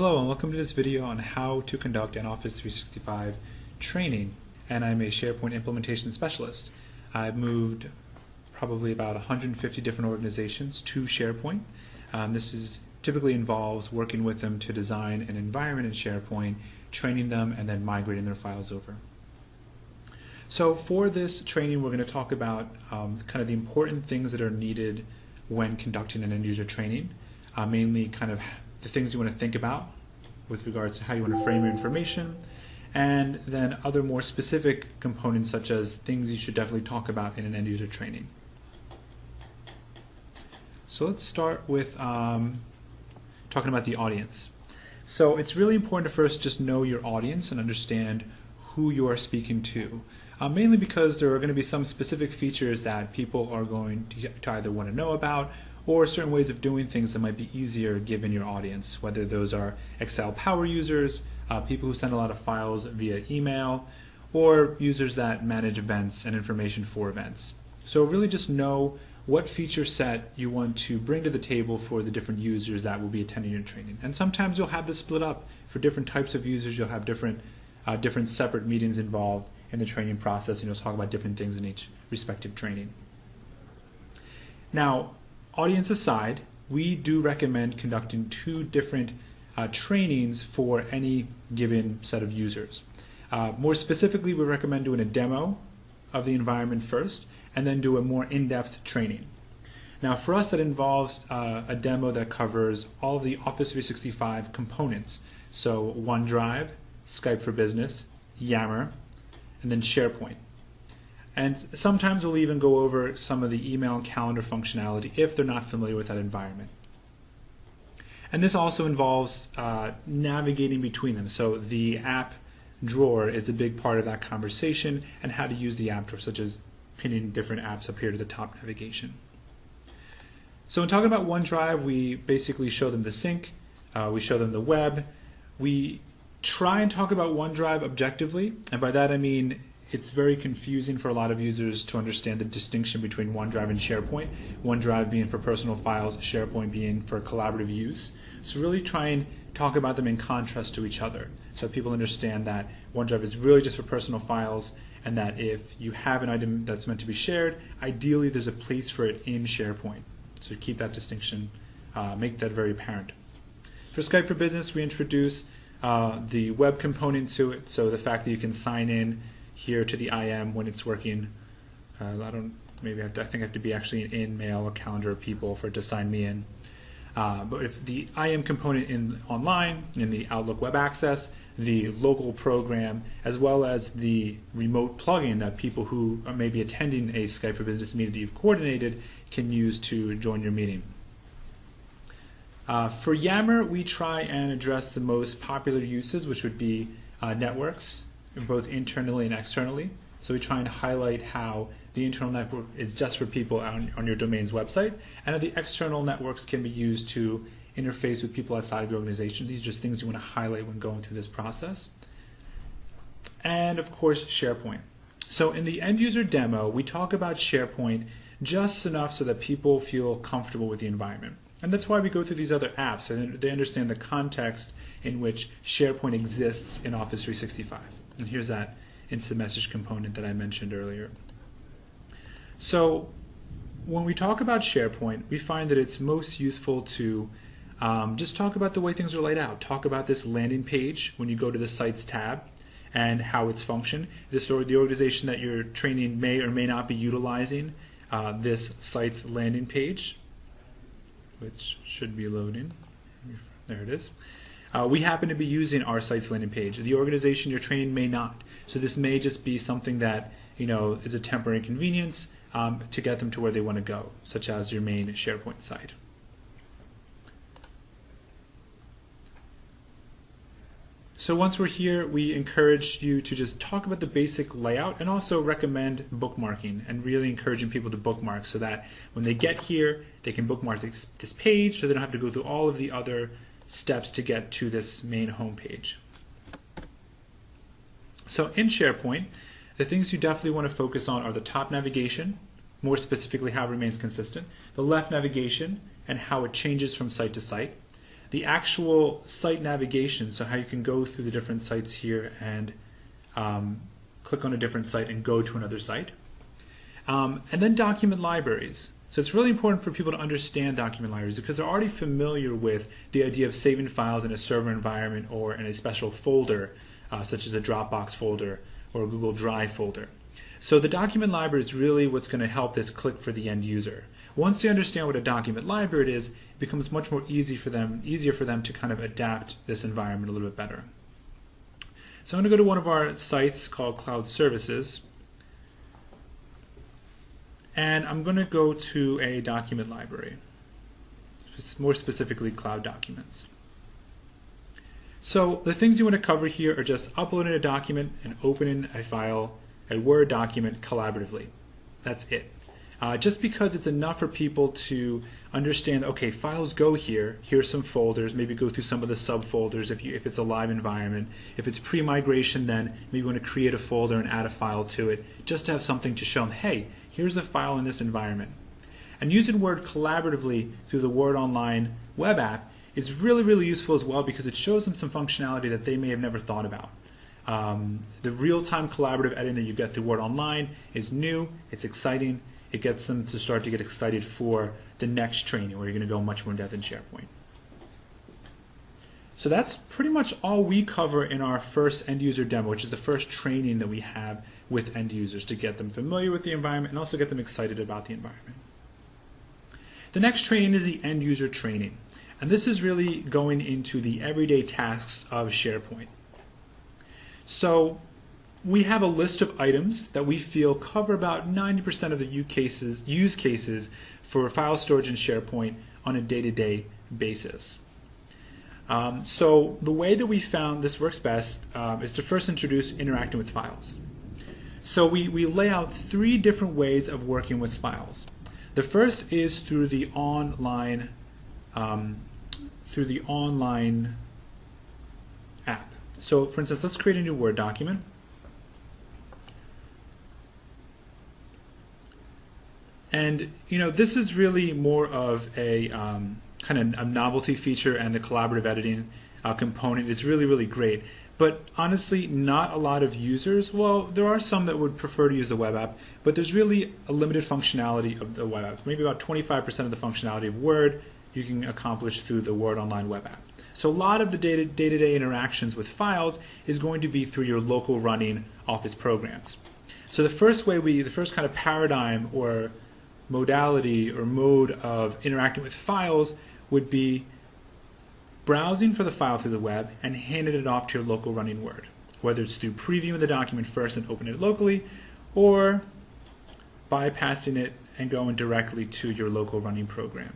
Hello and welcome to this video on how to conduct an Office 365 training, and I'm a SharePoint implementation specialist. I've moved probably about 150 different organizations to SharePoint. This typically involves working with them to design an environment in SharePoint, training them, and then migrating their files over. So for this training we're going to talk about kind of the important things that are needed when conducting an end-user training, mainly kind of the things you want to think about with regards to how you want to frame your information, and then other more specific components such as things you should definitely talk about in an end-user training. So let's start with talking about the audience. So it's really important to first just know your audience and understand who you are speaking to, mainly because there are going to be some specific features that people are going to either want to know about, or certain ways of doing things that might be easier given your audience, whether those are Excel power users, people who send a lot of files via email, or users that manage events and information for events. So really just know what feature set you want to bring to the table for the different users that will be attending your training. And sometimes you'll have this split up for different types of users. You'll have different separate meetings involved in the training process, and you'll talk about different things in each respective training. Now, audience aside, we do recommend conducting two different trainings for any given set of users. More specifically, we recommend doing a demo of the environment first, and then do a more in-depth training. Now for us, that involves a demo that covers all of the Office 365 components, so OneDrive, Skype for Business, Yammer, and then SharePoint. And sometimes we'll even go over some of the email and calendar functionality if they're not familiar with that environment. And this also involves navigating between them. So the app drawer is a big part of that conversation, and how to use the app drawer, such as pinning different apps up here to the top navigation. So in talking about OneDrive, we basically show them the sync, we show them the web. We try and talk about OneDrive objectively, and by that I mean it's very confusing for a lot of users to understand the distinction between OneDrive and SharePoint. OneDrive being for personal files, SharePoint being for collaborative use. So really try and talk about them in contrast to each other, so people understand that OneDrive is really just for personal files, and that if you have an item that's meant to be shared, ideally there's a place for it in SharePoint. So keep that distinction, make that very apparent. For Skype for Business, we introduce the web component to it, so the fact that you can sign in here to the IM when it's working. I think I have to be actually an in-mail or calendar of people for it to sign me in. But if the IM component in online, in the Outlook Web Access, the local program, as well as the remote plugin that people who may be attending a Skype for Business meeting that you've coordinated can use to join your meeting. For Yammer, we try and address the most popular uses, which would be networks, both internally and externally. So we try and highlight how the internal network is just for people on your domain's website, and how the external networks can be used to interface with people outside of your organization. These are just things you want to highlight when going through this process. And of course, SharePoint. So in the end user demo, we talk about SharePoint just enough so that people feel comfortable with the environment. And that's why we go through these other apps, so they understand the context in which SharePoint exists in Office 365. And here's that instant message component that I mentioned earlier. So when we talk about SharePoint, we find that it's most useful to just talk about the way things are laid out. Talk about this landing page when you go to the Sites tab and how it's functioned. The organization that you're training may or may not be utilizing this Sites landing page, which should be loading. There it is. We happen to be using our Sites landing page. The organization you're training may not. So this may just be something that is a temporary inconvenience to get them to where they want to go, such as your main SharePoint site. So once we're here, we encourage you to just talk about the basic layout, and also recommend bookmarking, and really encouraging people to bookmark so that when they get here, they can bookmark this page, so they don't have to go through all of the other steps to get to this main home page. So in SharePoint, the things you definitely want to focus on are the top navigation, more specifically how it remains consistent, the left navigation and how it changes from site to site, the actual site navigation, so how you can go through the different sites here and click on a different site and go to another site. And then document libraries. So it's really important for people to understand document libraries because they're already familiar with the idea of saving files in a server environment or in a special folder, such as a Dropbox folder or a Google Drive folder. So the document library is really what's going to help this click for the end user. Once they understand what a document library is, it becomes much more easier for them to kind of adapt this environment a little bit better. So I'm going to go to one of our sites called Cloud Services, and I'm going to go to a document library, more specifically Cloud Documents. So the things you want to cover here are just uploading a document and opening a file, a Word document collaboratively. That's it. Just because it's enough for people to understand, okay, files go here, here's some folders, maybe go through some of the subfolders if it's a live environment. If it's pre-migration, then maybe you want to create a folder and add a file to it, just to have something to show them, hey, here's a file in this environment. And using Word collaboratively through the Word Online web app is really, really useful as well because it shows them some functionality that they may have never thought about. The real-time collaborative editing that you get through Word Online is new, it's exciting. It gets them to start to get excited for the next training where you're going to go much more in depth in SharePoint. So that's pretty much all we cover in our first end user demo, which is the first training that we have with end users to get them familiar with the environment and also get them excited about the environment. The next training is the end user training. And this is really going into the everyday tasks of SharePoint. So we have a list of items that we feel cover about 90% of the use cases for file storage in SharePoint on a day-to-day basis. So the way that we found this works best is to first introduce interacting with files. So we lay out 3 different ways of working with files. The first is through the online app. So for instance, let's create a new Word document. And this is really more of a kind of a novelty feature, and the collaborative editing component is really, really great. But honestly, not a lot of users, well, there are some that would prefer to use the web app, but there's really a limited functionality of the web app. Maybe about 25% of the functionality of Word you can accomplish through the Word Online web app. So a lot of the day-to-day interactions with files is going to be through your local running Office programs. So the first kind of paradigm or modality or mode of interacting with files would be browsing for the file through the web and handing it off to your local running Word, whether it's through previewing the document first and opening it locally, or bypassing it and going directly to your local running program.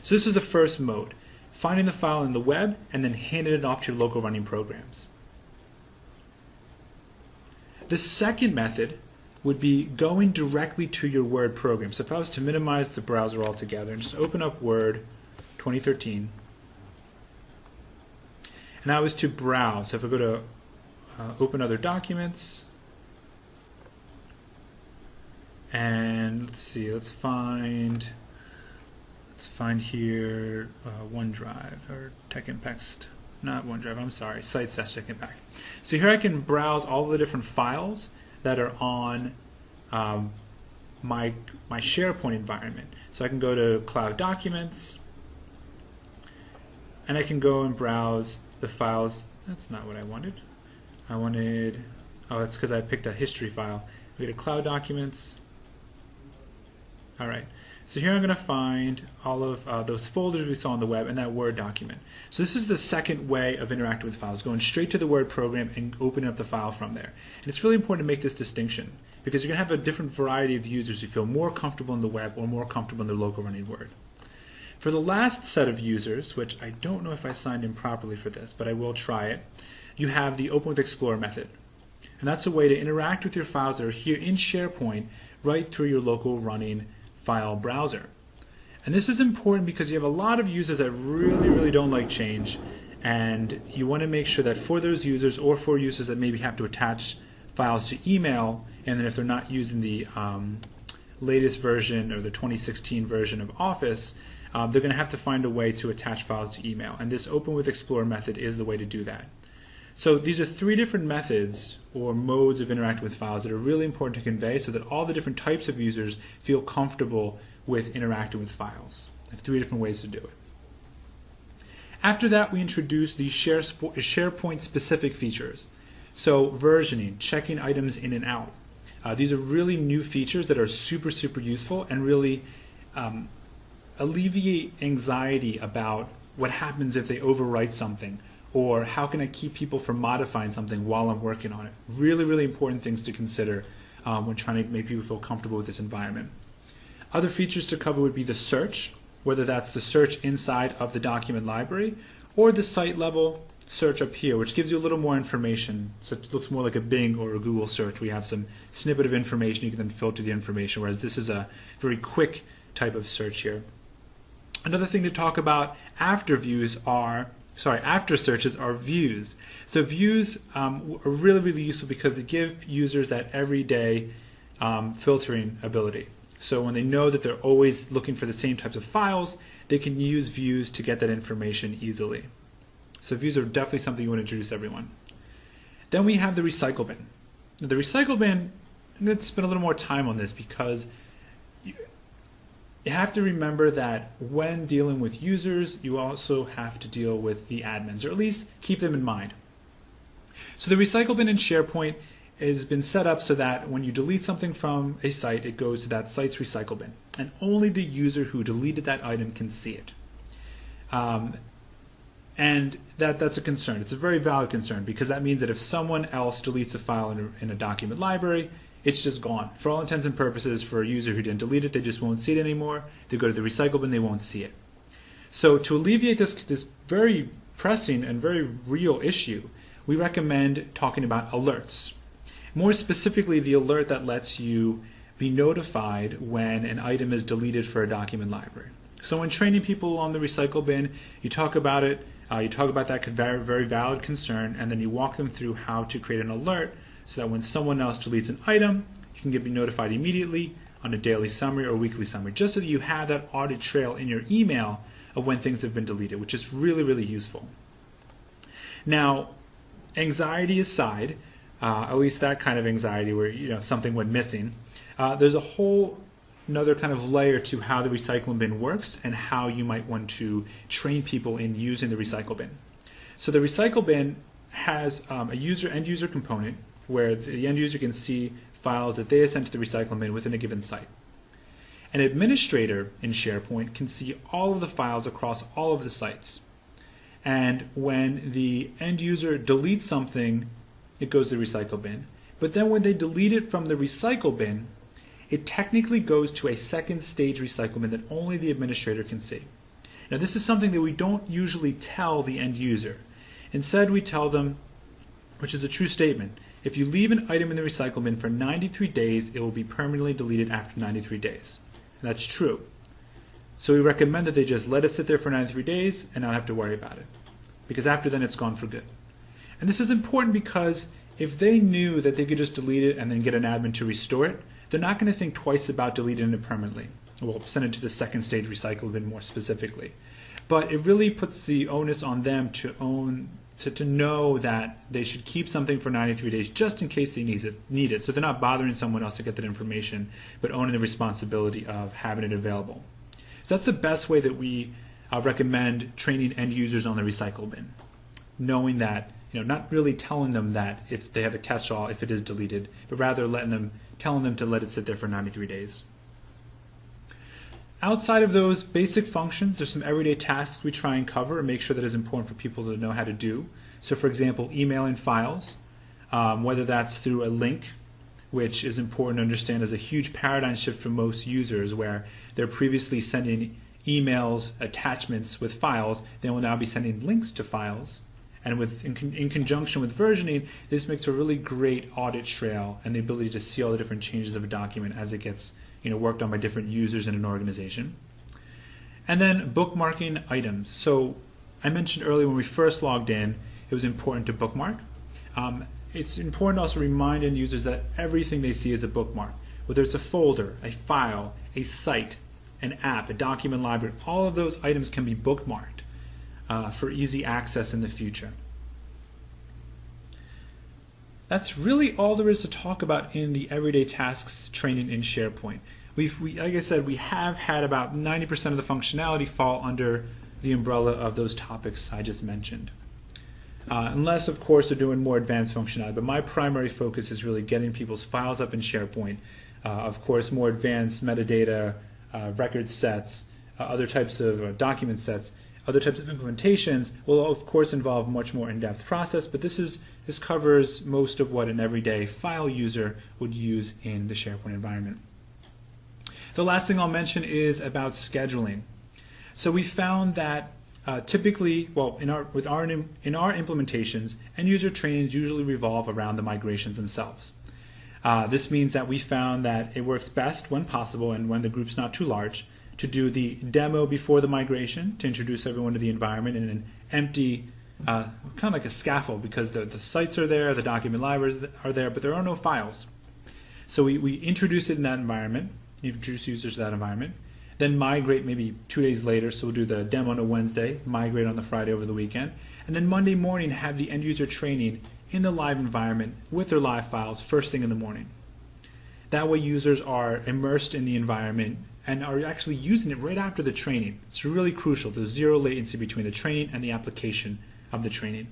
So this is the first mode, finding the file in the web and then handing it off to your local running programs. The second method would be going directly to your Word program. So if I was to minimize the browser altogether and just open up Word 2013, and I was to browse, so if I go to open other documents, and let's see, let's find here OneDrive or TechImpact, not OneDrive, I'm sorry, Sites-TechImpact. So here I can browse all the different files that are on my SharePoint environment. So I can go to Cloud Documents, and I can go and browse the files. That's not what I wanted. Oh, that's because I picked a history file. We go to Cloud Documents. All right. So here I'm going to find all of those folders we saw on the web and that Word document. So this is the second way of interacting with files, going straight to the Word program and opening up the file from there. And it's really important to make this distinction because you're going to have a different variety of users who feel more comfortable in the web or more comfortable in their local running Word. For the last set of users, which I don't know if I signed in properly for this, but I will try it, you have the Open with Explorer method. And that's a way to interact with your files that are here in SharePoint right through your local running file browser. And this is important because you have a lot of users that really, really don't like change, and you want to make sure that for those users or for users that maybe have to attach files to email, and then if they're not using the latest version or the 2016 version of Office, they're going to have to find a way to attach files to email, and this Open with Explorer method is the way to do that. So these are three different methods or modes of interacting with files that are really important to convey so that all the different types of users feel comfortable with interacting with files. I have three different ways to do it. After that, we introduce the SharePoint specific features. So versioning, checking items in and out. These are really new features that are super, super useful and really alleviate anxiety about what happens if they overwrite something, or how can I keep people from modifying something while I'm working on it. Really, really important things to consider when trying to make people feel comfortable with this environment. Other features to cover would be the search, whether that's the search inside of the document library or the site level search up here, which gives you a little more information. So it looks more like a Bing or a Google search. We have some snippet of information, you can then filter the information, whereas this is a very quick type of search here. Another thing to talk about after searches are views. So views are really, really useful because they give users that everyday filtering ability. So when they know that they're always looking for the same types of files, they can use views to get that information easily. So views are definitely something you want to introduce everyone. Then we have the recycle bin. Now, the recycle bin, let's spend a little more time on this because you have to remember that when dealing with users, you also have to deal with the admins, or at least keep them in mind. So the recycle bin in SharePoint has been set up so that when you delete something from a site, it goes to that site's recycle bin, and only the user who deleted that item can see it. And that's a concern. It's a very valid concern because that means that if someone else deletes a file in a document library, it's just gone. For all intents and purposes, for a user who didn't delete it, they just won't see it anymore. They go to the recycle bin, they won't see it. So to alleviate this very pressing and very real issue, we recommend talking about alerts. More specifically, the alert that lets you be notified when an item is deleted for a document library. So when training people on the recycle bin, you talk about it, you talk about that very, very valid concern, and then you walk them through how to create an alert so that when someone else deletes an item, you can be notified immediately on a daily summary or weekly summary, just so that you have that audit trail in your email of when things have been deleted, which is really, really useful. Now, anxiety aside, at least that kind of anxiety where something went missing, there's a whole another kind of layer to how the recycling bin works and how you might want to train people in using the recycle bin. So the recycle bin has a end user component where the end user can see files that they have sent to the recycle bin within a given site. An administrator in SharePoint can see all of the files across all of the sites. And when the end user deletes something, it goes to the recycle bin. But then when they delete it from the recycle bin, it technically goes to a second stage recycle bin that only the administrator can see. Now this is something that we don't usually tell the end user. Instead we tell them, which is a true statement, if you leave an item in the recycle bin for 93 days, it will be permanently deleted after 93 days. And that's true. So we recommend that they just let it sit there for 93 days and not have to worry about it. Because after then it's gone for good. And this is important because if they knew that they could just delete it and then get an admin to restore it, they're not going to think twice about deleting it permanently. We'll send it to the second stage recycle bin more specifically. But it really puts the onus on them to know that they should keep something for 93 days just in case they need it. So they're not bothering someone else to get that information, but owning the responsibility of having it available. So that's the best way that we recommend training end users on the recycle bin. Knowing that, not really telling them that if they have a catch-all if it is deleted, but rather telling them to let it sit there for 93 days. Outside of those basic functions, there's some everyday tasks we try and cover and make sure that it's important for people to know how to do. So for example, emailing files, whether that's through a link, which is important to understand as a huge paradigm shift for most users where they're previously sending emails, attachments with files, they will now be sending links to files. And in conjunction with versioning, this makes a really great audit trail and the ability to see all the different changes of a document as it gets worked on by different users in an organization. And then bookmarking items. So I mentioned earlier when we first logged in, it was important to bookmark. It's important to also remind end users that everything they see is a bookmark. Whether it's a folder, a file, a site, an app, a document library, all of those items can be bookmarked for easy access in the future. That's really all there is to talk about in the Everyday Tasks training in SharePoint. Like I said, we have had about 90% of the functionality fall under the umbrella of those topics I just mentioned. Unless, of course, they're doing more advanced functionality, but my primary focus is really getting people's files up in SharePoint. Of course, more advanced metadata, record sets, other types of document sets, other types of implementations will, of course, involve much more in-depth process, but this covers most of what an everyday file user would use in the SharePoint environment. The last thing I'll mention is about scheduling. So we found that typically, well, in our implementations, end-user trainings usually revolve around the migrations themselves. This means that we found that it works best when possible and when the group's not too large to do the demo before the migration to introduce everyone to the environment in an empty, kind of like a scaffold, because the sites are there, the document libraries are there, but there are no files. So we introduce it in that environment, introduce users to that environment, then migrate maybe 2 days later, so we'll do the demo on a Wednesday, migrate on the Friday over the weekend, and then Monday morning have the end user training in the live environment with their live files first thing in the morning. That way users are immersed in the environment and are actually using it right after the training. It's really crucial. There's zero latency between the training and the application of the training.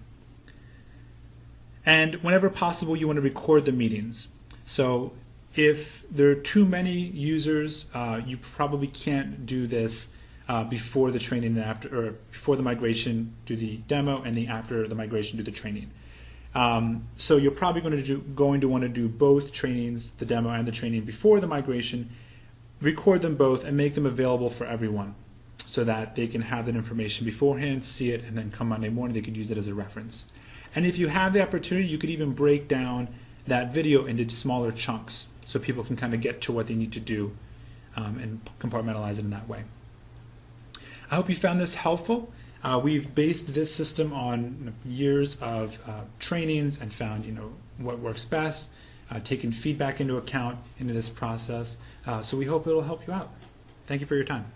And whenever possible, you want to record the meetings. So if there are too many users, you probably can't do this before the training and after, or before the migration, do the demo, and then after the migration, do the training. So you're probably going to want to do both trainings, the demo and the training, before the migration, record them both, and make them available for everyone so that they can have that information beforehand, see it, and then come Monday morning they could use it as a reference. And if you have the opportunity, you could even break down that video into smaller chunks so people can kind of get to what they need to do and compartmentalize it in that way. I hope you found this helpful. We've based this system on years of trainings and found what works best, taken feedback into account into this process. So we hope it'll help you out. Thank you for your time.